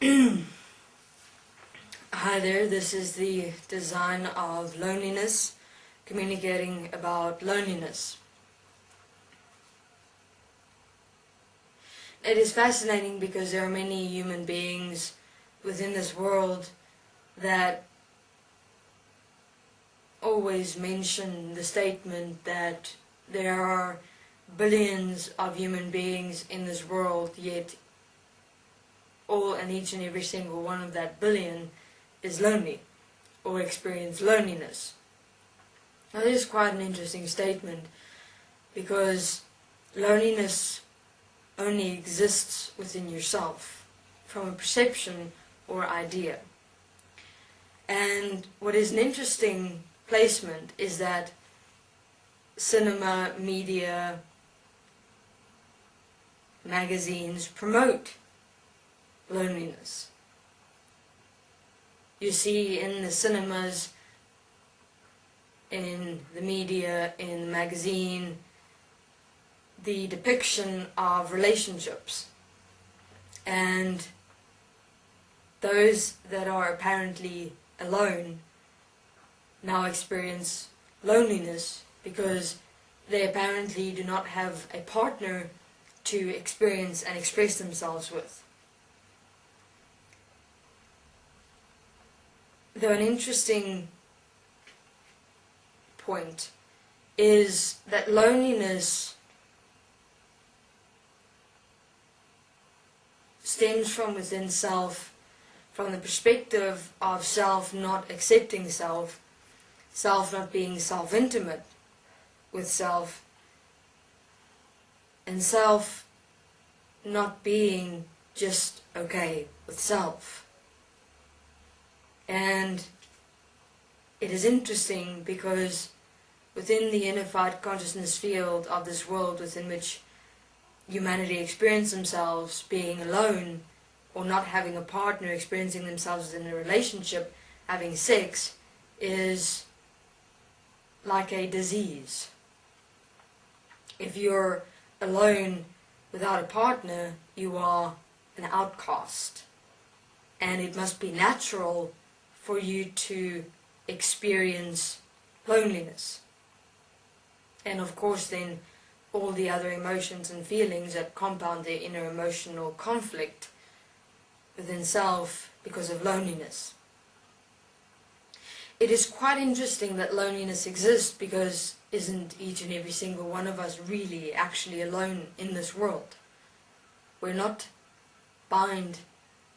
Hi there, this is the design of loneliness, communicating about loneliness. It is fascinating because there are many human beings within this world that always mention the statement that there are billions of human beings in this world, yet all and each and every single one of that billion is lonely or experience loneliness. Now this is quite an interesting statement because loneliness only exists within yourself from a perception or idea. And what is an interesting placement is that cinema, media, magazines promote loneliness. You see in the cinemas, in the media, in the magazine, the depiction of relationships. And those that are apparently alone now experience loneliness because they apparently do not have a partner to experience and express themselves with. Though an interesting point is that loneliness stems from within self, from the perspective of self not accepting self, self not being self-intimate with self, and self not being just okay with self. And it is interesting because within the unified consciousness field of this world within which humanity experience themselves being alone or not having a partner, experiencing themselves in a relationship, having sex, is like a disease. If you're alone without a partner, you are an outcast. And it must be natural for you to experience loneliness. And of course then all the other emotions and feelings that compound their inner emotional conflict within self because of loneliness. It is quite interesting that loneliness exists because isn't each and every single one of us really actually alone in this world? We're not bind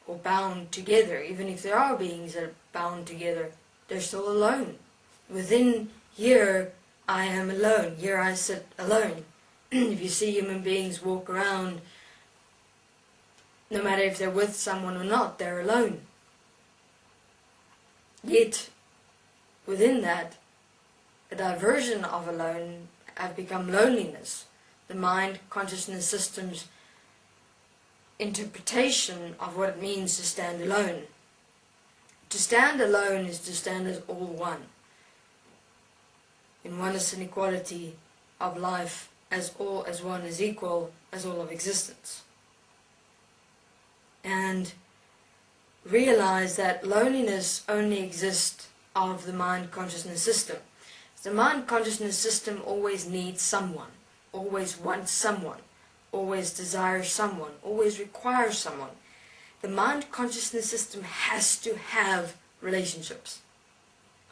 or bound together. Even if there are beings that are bound together, they're still alone. Within here, I am alone. Here I sit alone. If you see human beings walk around, no matter if they're with someone or not, they're alone. Yet, within that, a diversion of alone have become loneliness. The mind, consciousness systems interpretation of what it means to stand alone. To stand alone is to stand as all one. In oneness and equality of life, as all as one is equal as all of existence. And realize that loneliness only exists of the mind consciousness system. The mind consciousness system always needs someone, always wants someone, always desires someone, always requires someone. The mind consciousness system has to have relationships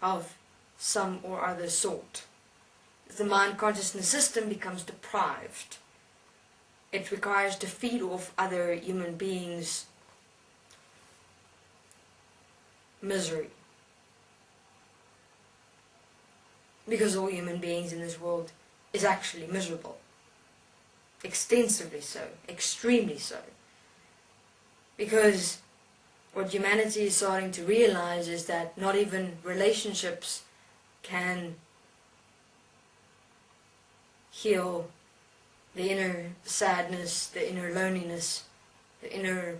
of some or other sort. If the mind consciousness system becomes deprived, it requires to feed off other human beings' misery. Because all human beings in this world is actually miserable. Extensively so, extremely so. Because what humanity is starting to realize is that not even relationships can heal the inner sadness, the inner loneliness, the inner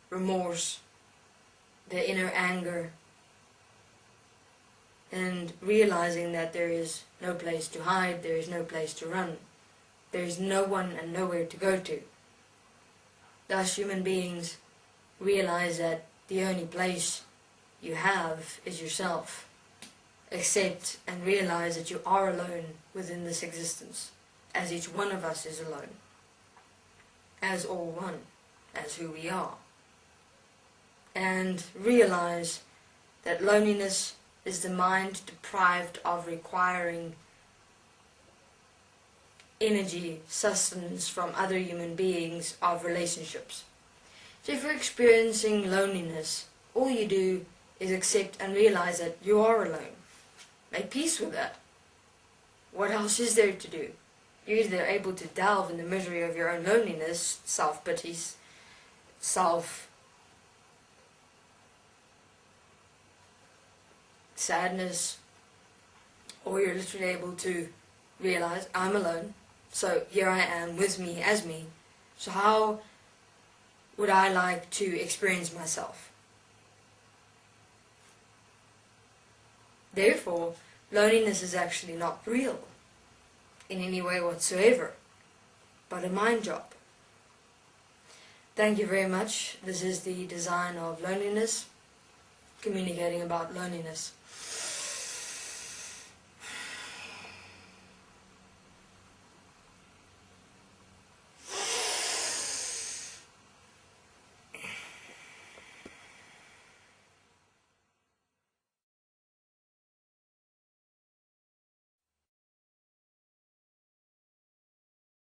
remorse, the inner anger, and realizing that there is no place to hide, there is no place to run, there is no one and nowhere to go to. Thus human beings realize that the only place you have is yourself. Accept and realize that you are alone within this existence, as each one of us is alone, as all one, as who we are. And realize that loneliness is the mind deprived of requiring energy, sustenance from other human beings, of relationships. So if you're experiencing loneliness, all you do is accept and realize that you are alone. Make peace with that. What else is there to do? You're either able to delve in the misery of your own loneliness, self-pity, sadness, or you're literally able to realize, I'm alone, so here I am with me as me. So how would I like to experience myself? Therefore, loneliness is actually not real in any way whatsoever, but a mind job. Thank you very much. This is the design of loneliness, communicating about loneliness.